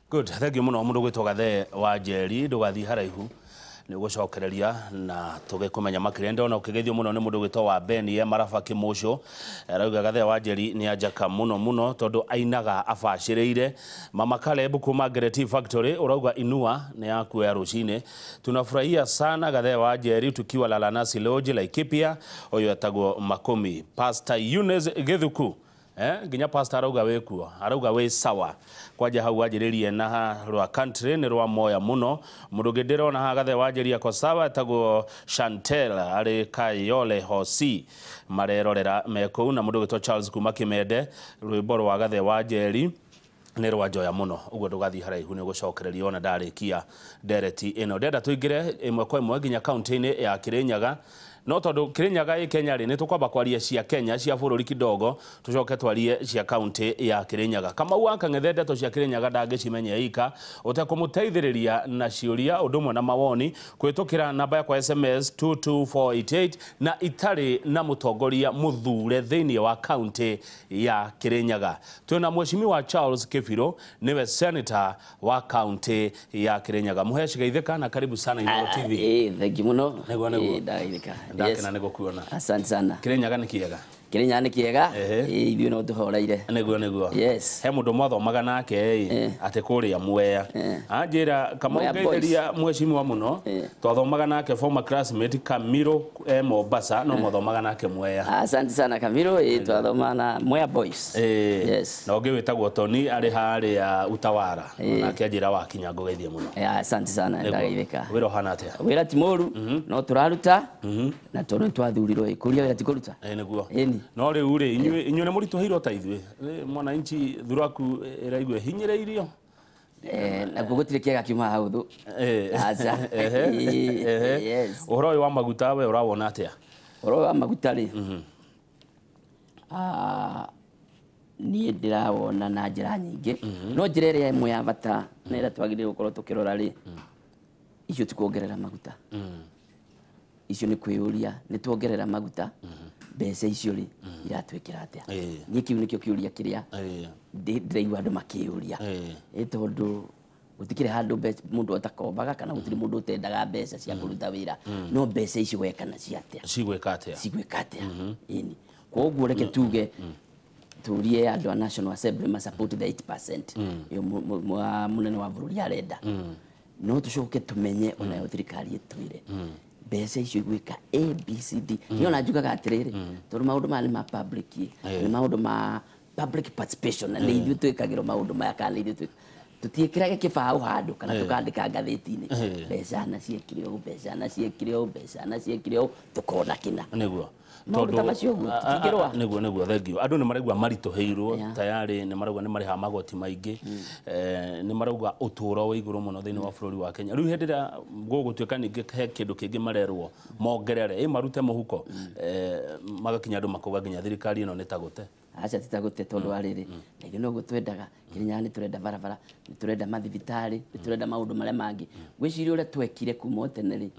Good, thank you muno mundu gwitwo Gathe wa Njeri ndugathi haraihu ni gucokereria na tugikumenya makire ndona ukigethio muno ni mundu gwitwo wa Ben ye Marafa Kimusho arauga Gathe wa Njeri ni ajaka muno tondu ainaga abaciriire Mama Caleb kuma Gereti Factory urauga inua ni yakuya rucine tunafurahia sana Gathe wa Njeri tukiwa Lalanasi Lodge Laikipia oyo atagwo Makumi Pastor Eunice Githuku nginya pastor arauga we sawa kwaja hau ajiririe na rwa country ni rwa moya muno mundu ndirona ha Gathe wa Njeri ako sawa tago Chantel ari Kayole Hosi marerorera meko na mundu gitwa Charles kuma Kimende rwimbo rwa Gathe wa Njeri ni rwa joya muno uguo ndugathi haraihu ni gucokereria ona ndarikia dereti ino ndenda tuingire imwe kwa imwe nginya county-ini ya Kirinyaga no tondu Kirinyaga i Kenya ri ni tukwamba kwaria cia Kenya cia bururi kidogo tucoke twarie cia county ya Kirinyaga kama uanka ngethende to cia Kirinyaga ndangicimenya ika utakumuteithiriria na ciuria undumwe na mawoni kwitukira namba ya kwa SMS 22488 na itari na mutongoria muthure thiini wa county ya Kirinyaga tuna mheshimiwa Charles Kifiro niwe senator wa county ya Kirinyaga muheshi geitheka na karibu sana Inooro TV. Thank you muno. Ndaitheka ndakena niko kuona. Asante sana. Kirinyaga ni kiega. Kirinyaga ni kiega. Ithuĩ no tuhoreire. Niguo. Yes. He mundu mwathomaga nake ate kuria Mwea. Anjira kama ungetheria mheshimiwa muno twathomaga nake former classmate Kamiro Mombasa no mwathomaga nake Mwea. Asante sana Kamiro twathomana Mwea Boys. Yes. Na ungi witagwo Tony ari haria Utawara nake anjira wa Kinyango geithie muno. Asante sana ndageitheka. Wira hana atia. Wira ti moru no turaruta na tondu twathurirwo kuria wira ti kuruta. Niguo. No riu ri inyue ni muritu heiro ta ithwe mwananchi thuraku iraigwe hinyireirio na gugutire kiega kiuma hau thu acha yes uhoro wa maguta we urawona atia uhoro wa maguta ri ni ndirawona na njira nyingi no njira iria imwe ya bata na ira twagirire gukorwo tukirora ri icio tikuongerera maguta icio ni kwiuria ni tuongerera maguta mbeca icio ri iratwikira atia ni kiu nikio kiuria kiria ndiraigua andu makiuria tondu gutikire handu mundu atakombaga kana gutiri mundu utendaga mbeca cia kuruta wira no mbeca icio wekana cia atia cigwika atia ini koguo reke tuge turie andu a National Assembly ma support the 8% yo munene wa bururi arenda no tucoke tumenye ona yo thirikari itwire mbeca icio igwika ABCD niyo na njugaga atiriri tondu maundu mali ma public ni maundu ma public participation na ithuĩ twikagĩrwo maundu maya kana ithuĩ tutiĩkĩrage kĩbaũ handũ kana tukandĩka ngathĩti-inĩ mbeca na ciekire ũũ tukona kina nĩguo tondu niguo thengio andu ni marigwa marituheirwo tayari ni marigwa ni mariha magoti maingi ni marigwa uturo wa iguru muno thiini wa bururi wa Kenya riu hendira gugutwika ningi he kindu kingi marerwo mongerere marute muhuko magakinya andu makuga nginya thirikari ino nitagute acha titagute tondu ariri nigio no gutwendaga Kirinyaga ni turenda barabara ni turenda mathibitari ni turenda maundu maria mangi gwiciria uria twekire kuma teneri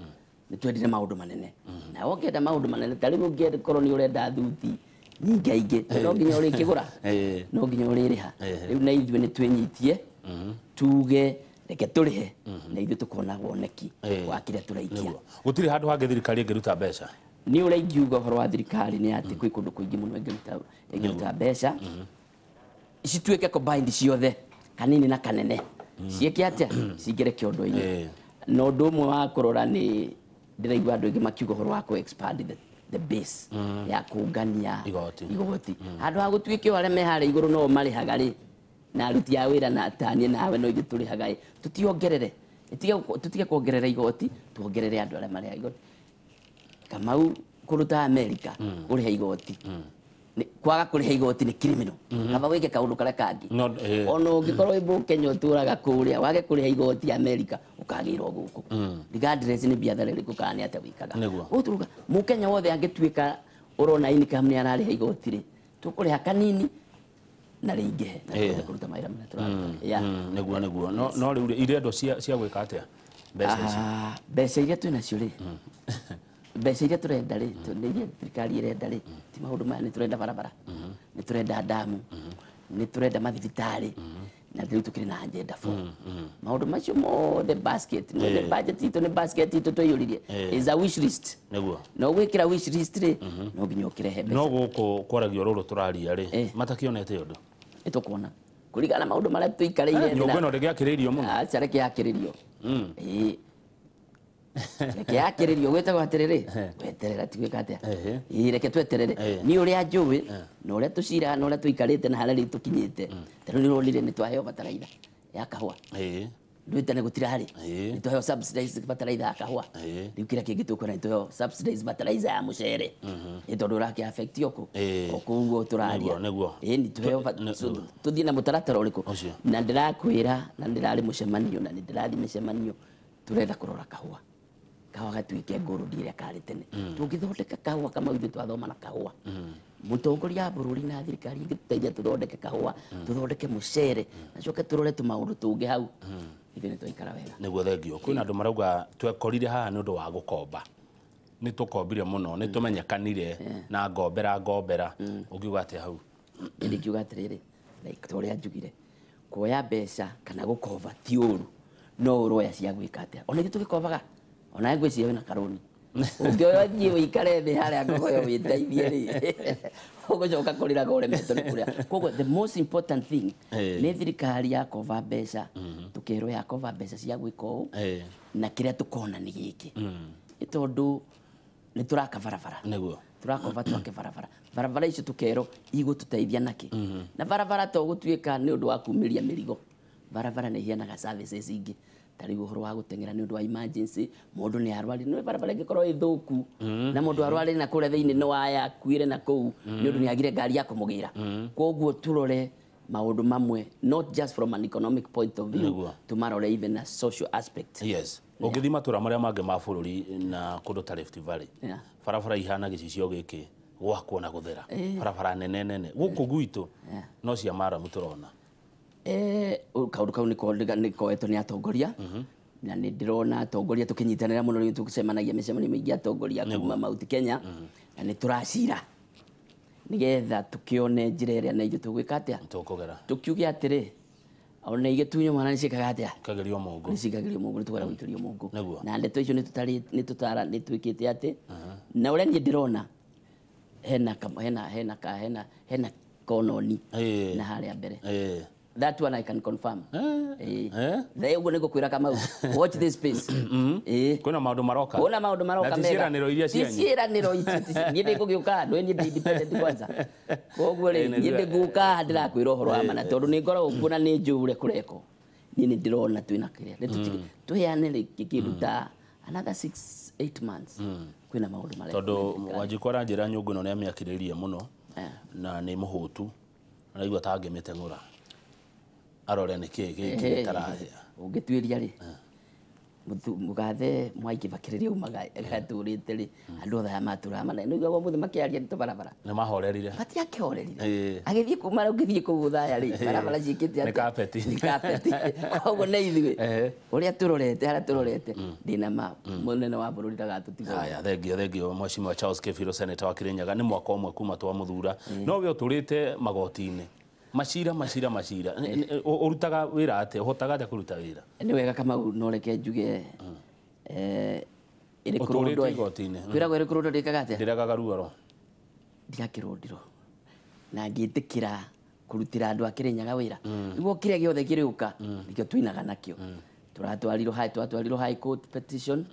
ni twendire maundu manene na wongenda maundu manene tari mungienda korwo ni urenda thuti nyingaingi no nginya uri kigura no nginya uri riha riu na ithuĩ ni twinyitie tuge reke turihe na ithuĩ tukona woneki wa kire turaikia gutiri handu hangi thirikari ingiruta mbeca ni uri ingiuga horo wa thirikari ni ati kwi kundu kuingi muno ingiruta mbeca icituike combined ciothe kanini na kanene cieke atia cingire kiondo-ini no ndumwe wa kurora ni ndiraigua andu ingi makiuga horo wa ku expand the base ya kungania igoti handu ha gutwike wale me hare iguru no marihaga ri na aruti a wira na tanie nawe no igiturihaga tutiongerere tutige kuongerera igoti tuongerere andu aria mariha igoti Kamau kuruta America kuriha igoti kwaga kuriha igoti ni criminal kaba wike kaundu kare kangi ono ngikorwo ibu Kenya turaga kuria wage kuriha igoti America ukagirwo guku regardless ni biathara ri kukani ate wikaga uturuga mu Kenya wothe angitwika urona income ni arariha igoti ri tukuriha kanini na ringe na kuruta maira mena turaga niguo no riu ire ndo cia gwika atia mbeca iria twina cio ri mbeca iria turenda ri iria thirikari irenda ri ti maundu maya ni turenda barabara ni turenda damu ni turenda mathibitari na rĩu tũkĩrĩ na agenda 4 maũndũ macio mothe basket the budget itũ nĩ basket itũ tũiyũririe is a wish list nĩguo no gwĩkĩra wish list rĩ no nginya ũkĩrehe mbeca no gũkũ kwaragio rũrũ tũraria rĩ matakĩonete ũndũ nĩtũkuona kũringana na maũndũ marĩa tũikarĩire nyũmba ĩno ndĩgĩakĩrĩirio mũno aca reke yakĩrĩrio reke yakĩrĩrio gwĩtagwo atĩrĩrĩ weterera ti gwĩka atĩa reke tweterere niĩ ũrĩa njũĩ na ũrĩa tũciraga na ũrĩa tũikarĩte na harĩa rĩu tũkinyĩte tarĩu nĩũronire nĩtwaheo bataraitha ya kahũa ndwĩte nĩ gũtirarĩ nĩtwaheo subsidized bataraitha ya kahũa rĩu kĩrĩa kĩngĩ tũkwĩra nĩtwaheo subsidized bataraitha ya mũcere tondũ ũrakĩ affect ũguo tũraria nĩtũheo tũthiĩ na mũtaratara ũrĩkũ na ndĩrakwĩra na ndĩrarĩ mũcemanio na nĩndĩrathiĩ mĩcemanio tũrenda kũrora kahũa gatuĩke ngũrũndi ĩrĩa karĩ tene tũngĩthondeka kahũa kama ithuĩ twathoma na kahũa mũtongoria wa bũrũri na thirikari ingĩtũteithia tũthondeke kahũa tũthondeke mũcere nacoke tũrore tũmaũndũ tũngĩ hau ithuĩ nĩtwaikara wega nĩguo thengio kwĩna andũ marauga twekorire haha nĩ ũndũ wa gũkomba nĩtũkombire mũno nĩtũmenyekanire na ngombera ũngiuga atĩa hau ndĩkiuga atĩrĩrĩ like torĩa njugire kuoya mbeca kana gũkomba ti ũru no ũroya cia gwĩka atĩa ona ithuĩ tũgĩkombaga ona ngwĩciria wĩna karũni ũngĩthiĩ wĩikare thĩ harĩa ngogoyo wĩteithie rĩ ũgũcoka kũrĩraga ũremetwo nĩ kũrĩa koguo the most important thing nĩ thirikari ya kova mbeca tũkerwo ya kova mbeca cia gwĩka ũũ na kĩrĩa tũkona nĩ gĩkĩ nĩ tondũ nĩ tũraka barabara tũrakova twake barabara icio tũkerwo igũtũteithia nakĩ na barabara to gũtuĩka nĩ ũndũ wa kumĩria mĩrigo barabara nĩ iheanaga services ingĩ tarĩu ũhoro wa gũteng'era nĩ ũndũ wa emergency mũndũ nĩ arwarire nĩ barabara ĩngĩkorwo ĩ thũku na mũndũ arwarire na kũrĩa thĩinĩ no ayakuire na kũu nĩ ũndũ nĩ agire ngari ya kũmũgĩra koguo tũrore maũndũ mamwe not just from an economic point of view tũmarore even a social aspect ũngĩthiĩ matũra marĩa mangĩ ma bũrũri na kũndũ ta Rift Valley barabara ihana gĩcicio gĩkĩ gwakwo na gũthera barabara nene gũkũ gwitũ no cia maramu tũrona kaũndũ kau nĩkoetwo nĩ atongoria na nĩ ndĩrona atongoria tũkĩnyitanĩra mũno rĩu tũcemanagia mĩcemanio mĩingĩ atongoria kuma Mount Kenya na nĩ tũracira nĩgetha tũkĩone njĩra ĩrĩa na ithuĩ tũgwĩka atĩa tũkiuge atĩrĩ ona igĩtunywo mwana nĩciĩkaga atĩa nĩcikagĩrio mũngu nĩtũkwenda gũikĩrio mũngu na ndeto icio nĩtwĩkĩte atĩ na ũrĩa niĩ ndĩrona hena kononi na harĩa mbere that one I can confirm ũguo nĩngũkwĩra Kamau watch this space kwĩna maũndũ maroka mega ciĩranĩro iria cianyu ciĩranĩro ici niĩ ndĩngũgĩũka ndwe niĩ ndĩ independent kwanza koguo rĩ niĩ ndĩngũka ndĩrakwĩra ũhoro wa mana tondũ nĩngoragwo kuona nĩ njũre kũreko niĩ nĩndĩrona twĩna kĩrĩa tũheane rĩngĩ kĩndũ ta another 6-8 months kwĩna maũndũ marĩa tondũ Wanjikũ aranjĩra nyũngũ ĩno nĩamĩakĩrĩirie mũno na nĩ mũhũtu araigua ta angĩmĩteng'ũra arore nĩkĩ gĩkĩ tarahĩa ũngĩtuĩria rĩ mũgathe Mwai Kĩbakĩ umaga gatũrĩte rĩ andũ othe aya matũraga manene nĩguo mũthĩ makĩaria nĩ tũbarabara nĩmahorerire matiakĩhorerire agĩthiĩ kuma ũngĩthiĩ kũu Thaya rĩ barabara ciĩkĩte nĩ kapeti koguo nĩ ithuĩ ũrĩa tũrorete harĩa tũrorete ndĩna ma mũnene wa bũrũri ndagatũtiga haya thengio Mheshimiwa Charles Kĩbirũ senator wa Kĩrĩnyaga nĩ mwaka ũmwe kuma twamũthura no we ũtũrĩte magoti-inĩ macira ũrutaga wĩra atĩa ũhotaga atĩa kũruta wĩra nĩ wega Kamau no reke njuge ũtũrĩte igoti-inĩ kwĩragwo ĩrĩ kũrũndwo ndĩkaga atĩa ndĩragaga ruoro ndiakĩrũndĩrwo na ngĩtĩkĩra kũrutĩra andũ a Kĩrĩnyaga wĩra nĩguo kĩrĩa gĩothe kĩrĩũka nĩkĩo twinaga nakĩo twatwarirwo high court petition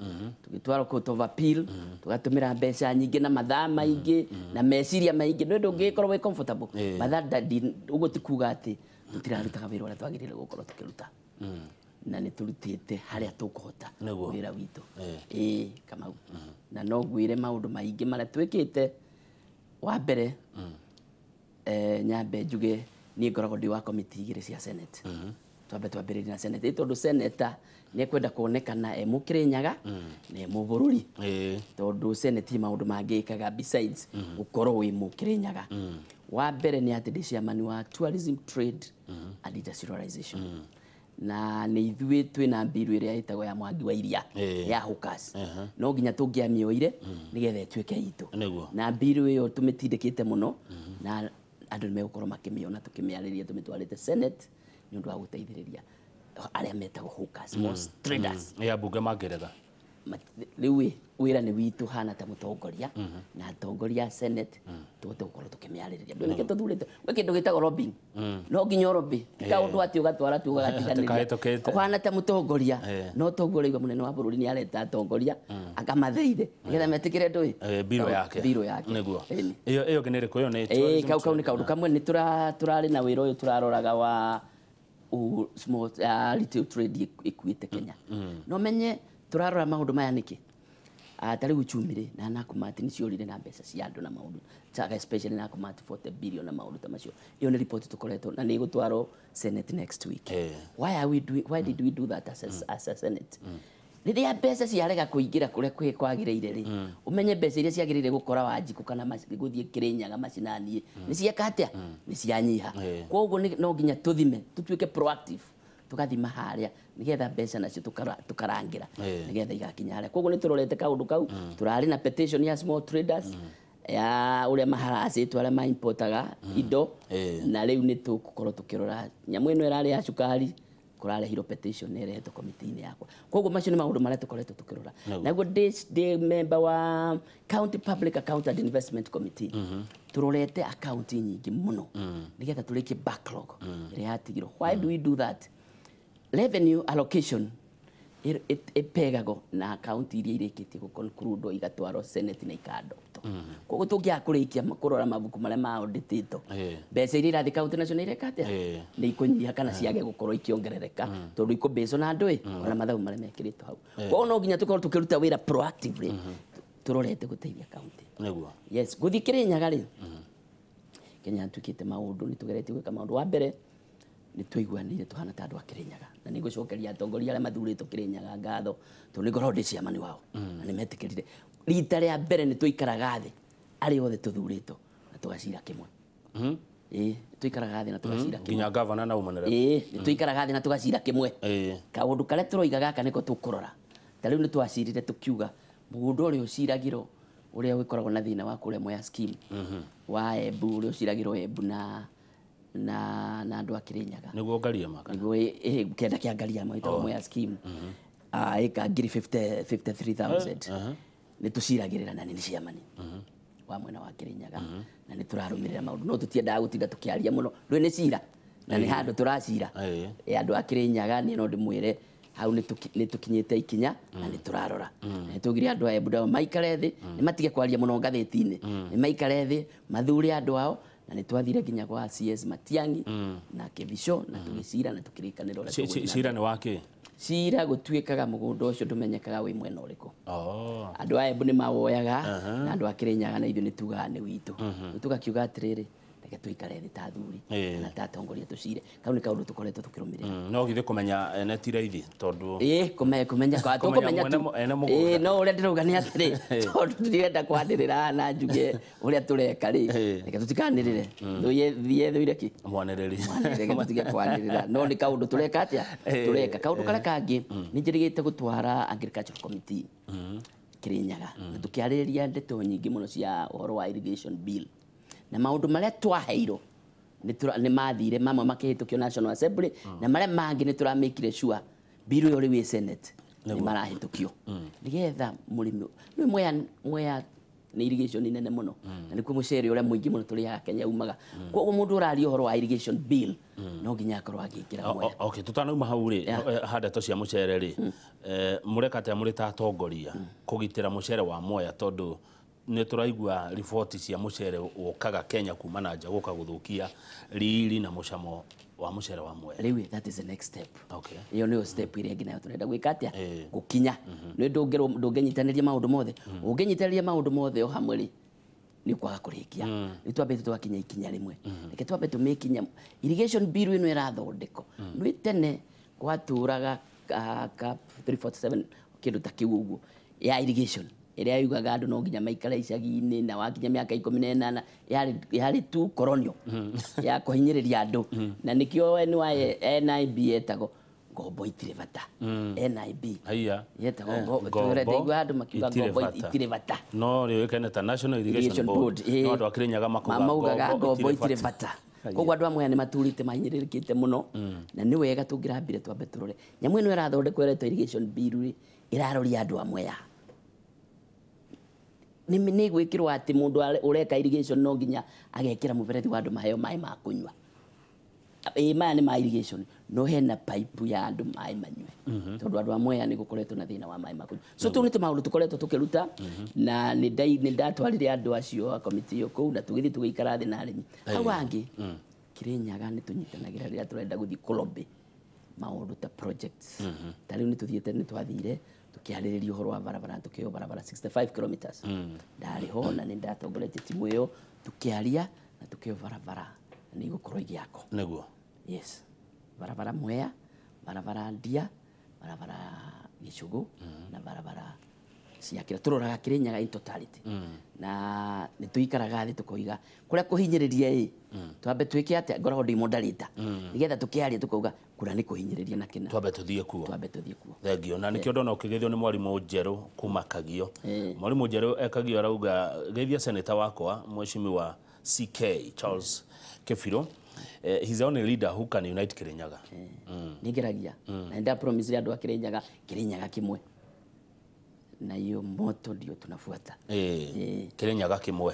tũgĩtwarwo court of appeal tũgatũmĩra mbeca nyingĩ na mathaa maingĩ na meciria maingĩ nĩ ũndũ ũngĩkorwo wĩ comfortable mathaa ũguo ti kuga atĩ tũtirarutaga wĩra ũrĩa twagĩrĩire gũkorwo tũkĩruta na nĩ tũrutĩte harĩa tũkũhota wĩra witũ Kamau na no ngwĩre maũndũ maingĩ marĩa twĩkĩte wa mbere nyambe njuge niĩ ngoragwo ndĩ wa committee igĩrĩ cia Senate twambe twambĩrĩrie na Senate tondũ Senator nĩekwenda kuonekana e Mũkĩrĩnyaga na e mũbũrũri tondũ Senate maũndũ mangĩkaga besides gũkorwo wĩ Mũkĩrĩnyaga wa mbere nĩ atĩ ndĩ chairman wa tourism trade and industrialization na nĩ ithuĩ twĩna mbiru ĩrĩa ĩtagwo ya Mwangi wa Iria ya hookers no nginya tũngĩamĩoire nĩgetha ĩtuĩke itũ na mbiru ĩyo tũmĩtindĩkĩte mũno na andũ nĩ megũkorwo makĩmĩona tũkĩmĩarĩria tũmĩtwarĩte Senate ni undu wa guteithiriria aria metagwo hawkers small traders ya bunge mangerega riu wira ni witu hana ta mutongoria na atongoria senate tugote gukorwo tukimiaririria ndu nike tuthurite we kindu gitagwo lobbying no nginya lobby ka undu ati ugatwara tu ugatiganiriria hana ta mutongoria no tongoria munene wa bururi ni areta atongoria akamatheire nigetha metikire ndu biro yake niguo iyo kinere ko yo ne kau ni kaundu kamwe ni turari na wira uyu turaroraga wa small retail trade ikuite Kenya no menye turarora maundu maya niki tari uchumire na Nakumatt ni ciorire na mbeca cia andu na maundu chaga especially Nakumatt 40 billion na maundu ta macio iyo ni report tukoretwo na ni gutwaro Senate next week why did we do that as a Senate riria mbeca ciarega kuingira kuria kwagiriire ri umenye mbeca iria ciagiriire gukora Wanjiku kana guthie Kirinyaga macinani ni cieka atia ni cianyiha koguo no nginya tuthime tutuike proactive tugathima haria nigetha mbeca nacio tukarangira nigetha igakinya haria koguo ni turorete kaundu kau turari na petition ya small traders ya uria maharacitwo aria ma importaga indo na riu ni tugukorwo tukirora nyamu ino irari ya cukari kurarehiro petition nereto committee yakwa koguo macio ni maundu maria tukoretwo tukirora naguo the member wa county public account and investment committee turorete account nyingi muno nigetha turike backlog iria yatigirwo why do we do that revenue allocation ipegago na account iria irikitie gukonclude igatwaro Senate na ikadopto koguo tungia kurikia kurora mabuku maria ma auditito mbeca iria irathi county national irekate ni ikunyia kana ciage gukorwo ikiongerereka tondu ikubezo na ndui ona mathabu maria mekirito hau koguo no nginya tukorwo tukiruta wira proactively turorete guteithia county niguo yes guthi Kirinyaga ri Kenya tukite maundu ni tugereti gwika maundu wa mbere ni tuiguanire tuhana ta andu a Kirinyaga na ni gucokeria atongoria aria mathurito Kirinyaga ngatho tondu ngoro ndi ciamani wao na ni metikirire rita ria mbere ni tuikaraga thi ari othe tuthurito na tugacira kimwe tuikaraga thi na tugacira kimwe nginya governor na umanira ni tuikaraga thi na tugacira kimwe kaundu karia turoiga gaka niko tukurora ta riu ni twacirire tukiuga mugundu uri uciragiro uria wikoragwo na thina wa kuria Mwea scheme wa Embu uri uciragiro Embu na andu a Kirinyaga niguo ngaria maka niguo kenda kia ngaria ma ito Mwea scheme eka ngiri 53000 ni tuciragirira na ni ciamani wa mwena wa Kirinyaga na ni turarumirira maundu no tutiendaga gutinda tukiaria muno rwe ni cira na ni handu turacira andu a Kirinyaga ni no ndimwire hau ni tukinyite ikinya na ni turarora ni tugire andu a Embu maikare thi ni matige kwaria muno ngatheti-ini ni maikare thi mathure andu ao na ni twathire nginya kwa CS Matiangi na Kebisho na tugicira na tukirikanira ora cira ni wake cira gutuikaga mugundo ucio ndumenyekaga wi mwena uriku andu a Embu ni mawoyaga na andu a Kirinyaga na ithu ni tugaga ni witu tugakiuga atiriri reke tuikare thi ta thuri na ta tongoria tucire kau ni kaundu tukoretwo tukirumirira no githe kumenya ne tiraithi tondu kumenya kwa tukumenya no uria ndiruga ni atiri tondu ndirenda kwandirira na njuge uria tureka ri reke tutikanirire thie thuire ki mwaniriri reke tutige kwandirira no ni kaundu tureka atia tureka kaundu karia kangi ni njirigite gutwara agricultural committee Kirinyaga tukiaririria ndeto nyingi muno cia uhoro wa irrigation bill na maundu maria twaheiro ni mathire mamwe makihitukio National Assembly na maria mangi ni turamikire sure bill yo ri Senate ni marahitukio nigetha murimi ni Mwea ni irrigation nene muno na nikuo mucere uria muingi muno turiaga Kenya umaga koguo mundu urari uhoro wa irrigation bill no nginya akorwo agikira Mwea okay tutanauma hau ri hada to cia mucere ri murekate muri ta atongoria kugitira mucere wa Mwea tondu ni turaigua report cia mucere ukaga Kenya kuma na nja guka guthukia riri na mucamo wa mucere wa Mwea riu that is the next step okay iyo ni step iria ngina turenda gwika atia gukinya ni ndungenyitaniria maundu mothe ungenyitaniria maundu mothe o hamwe ri ni kwaga kurikia ni twambe twakinya ikinya rimwe reke twambe tumikinya irrigation bill ino irathondeko ni tene gwaturaga cap 347 kindu ta kiu uguo ya irrigation iria yugaga andu no nginya maikara icagi-ini na wakinya miaka 18 yari tu colonial ya kuhinyiriria andu na nikio NIB etago ngombo itire bata NIB yetago ngombo andu makiuga ngombo itire bata no riu kana ta National Irrigation Board no andu a Kirinyaga makuga ngombo itire bata koguo andu amwe ni maturite mahinyĩrĩrĩkĩte muno na nĩ wega tũngĩrambire twambe tũrore nyamũ ĩno ĩrathondekwo ĩretwo irrigation bill ĩraroria andu amwe ya nĩ gwĩkĩrwo atĩ mũndũ ũreka irrigation no nginya agekĩra mũberethi wa andu maheo maĩ ma kũnyua maya nĩ ma irrigation no hena pipe ya andu maĩ manyue tondũ andu amwe ya nĩ gũkoretwo na thĩna wa maĩ ma kũnyua so tũu nĩ tũmaũndũ tũkoretwo tũkĩruta na nĩ ndatwarire andũ acio a committee yo kũu na tũgĩthiĩ tũgĩikara thĩ na arĩmi hau hangĩ Kirinyaga nĩ tũnyitanagĩra rĩrĩa tũrenda gũthiĩ kũlobby maũndũ ta projects ta rĩu nĩ twathire tukiarĩrĩria ũhoro wa barabara tukĩo barabara 65 kilometers ndarĩ ho na nĩ ndatongoretie timu ĩyo tukiaria na tukĩo barabara nĩ gũkorwo igĩakwo nĩguo yes barabara Mwea barabara Ndia barabara Gĩcũgũ na barabara ciakĩra tũroraga Kirinyaga in totality na nĩ tũikaraga thĩ tukoiga kũrĩa kũhinyĩrĩria twambe twĩke atĩa ngoragwo ndĩ moderator nĩgetha tukĩaria tukauga kũrĩa nĩ kũhinyĩrĩria na kĩna twambe tũthiĩ kuo thengio na nĩkĩo ndona ũkĩgeithio nĩ mwarimũ Njerũ kuma Kagio mwarimũ Njerũ Kagio arauga geithia senator wakwa mheshimiwa CK Charles Kefiro he's the only leader who can unite Kirinyaga nĩngeragia na nda promise andũ a Kirinyaga kĩmwe na hiyo moto ndio tunafuata Kirinyaga kĩmwe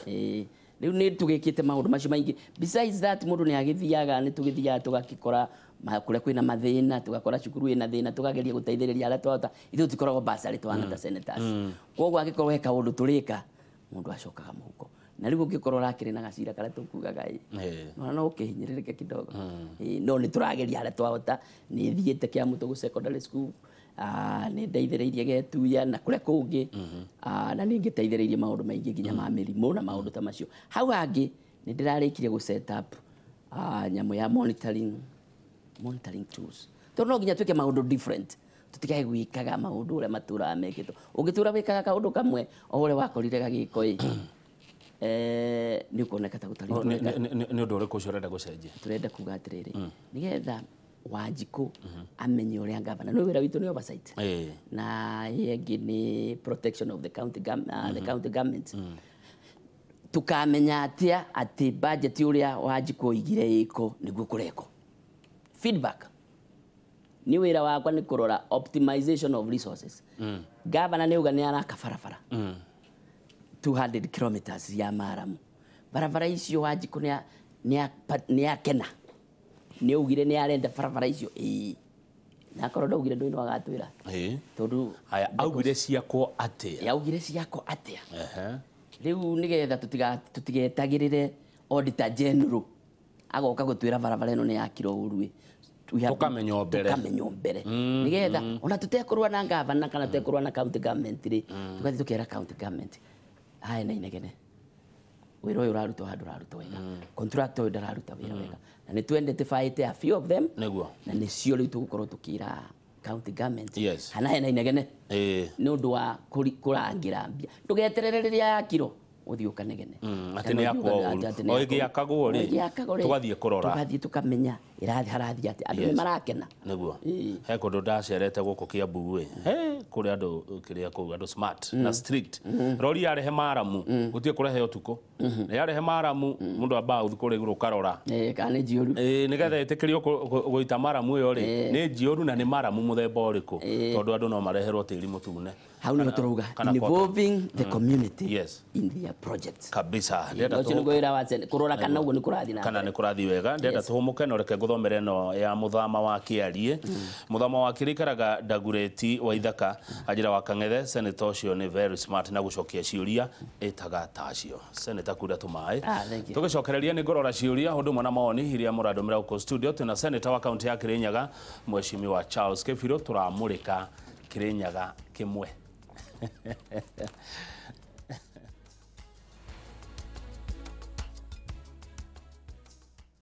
rĩu nĩ tũgĩkĩte maũndũ macio maingĩ besides that mũndũ nĩ agĩthiaga nĩ tũgĩthiaga tũgakĩkora kũrĩa kwĩna mathĩna tũgakora cukuru ĩna thĩna tũkageria gũteithĩrĩria arĩa twahota ithuĩ tũtikoragwo basarĩ twana ta senators koguo angĩkorwo heka ũndũ tũrĩka mũndũ acokaga mũhuko na rĩu ũngĩkorwo ũrakĩrĩ na gacira karĩa tũkugaga no ũkĩhinyĩrĩrĩke kidogo no nĩ tũrageria arĩa twahota nĩ thiĩte Kĩamũtũ secondary school nĩ ndeithĩrĩirie Getuya na kũrĩa kũngĩ na nĩ ngĩteithĩrĩirie maũndũ maingĩ nginya ma mĩrimũ na maũndũ ta macio hau hangĩ nĩ ndĩrarĩkirie gũ set up nyamũ ya monitoring tools tondũ no nginya twĩke maũndũ different tũtikae gwĩkaga maũndũ ũrĩa matũraga mekĩtwo ũngĩtũra wĩkaga kaũndũ kamwe o ũrĩa wakorire gagĩko nĩ ũkuoneka ta gũtarĩ nĩ ũndũ ũrĩkũ ũcio ũrenda gũcenjia tũrenda kuga atĩrĩrĩ nĩgetha Wanjikũ amenye ũrĩa ngavana no wĩra witũ nĩ oversight na yengĩ nĩ protection of the county government tukamenya atĩ budget ũrĩa Wanjikũ oigire ĩko nĩguo kũreko feedback nĩ wĩra wakwa nĩ kũrora optimization of resources gavana nĩ uga nĩ araka barabara 200 kilometers ya Maramu barabara icio Wanjikũ nĩ akena nĩ ugire nĩ arenda barabara icio na akorwo ndaugire ndũĩ no agatwĩra tondũ augire ciakwo atĩa rĩu nĩgetha tũtigetagĩrĩre auditor general agoka gũtwĩra barabara ĩno nĩ yakirwo ũru tukamenyo mbere nĩgetha ona tũtekũrũa na ngavana kana tũtekũrũa na county government tũgathiĩ tũkera county government haya na inegene wĩra ũyũ ũrarutwo handũ ũrarutwo wega contractor ũyũ ndararuta wĩra wega na nĩ twendetifyĩte a few of them na nĩcio rĩu tũgũkorwo tũkĩra county government hana hena inegene nĩ ũndũ wa kũrangĩra mbia ndũgeterere rĩrĩa yakirwo ũthiĩ ũkanegene atĩ nĩ yakwo o ĩgĩakagwo rĩ tũgathiĩ kũrora tũgathiĩ tũkamenya harathiĩ atĩ andũ nĩ marakena nĩguo he kũndũ ndacerete gũkũ Kiambu kũrĩa andũ kĩrĩa kũu andũ smart na strict rori yarehe Maramu gũtiĩ kũrehe ũtukũ na yarehe Maramu mũndũ ambaga gũthiĩ kũrĩa igũrũ karora kana nĩ njioru nĩgetha ĩtĩkĩrio gũita Maramu ĩyo rĩ nĩ njioru na nĩ Maramu mũthemba ũrĩkũ tondũ andũ no mareherwo tĩri mũtune hau nĩ tũrauga involving the community in their projects kabisa kũrora kana ũguo nĩ kũrathiĩ na kana nĩ kũrathiĩ wega ndenda tũhũmũke na reke ngũthomere ĩno ya mũthama wa Kĩarie mũthama wa Kĩarie ikaraga Ndagureti wa Ithaka Ajira wa Kang'ethe senator ũcio nĩ very smart na gũcokia ciũria ĩtaga tacio senator kuda tũmaĩ tũgĩcokereria nĩ ngorora ciũria ũndũ mwana maoni iria mũrandũmĩra gũkũ studio twĩna senator wa kaunti ya Kirinyaga mheshimiwa Charles Kefiro tũramũrĩka Kirinyaga kĩmwe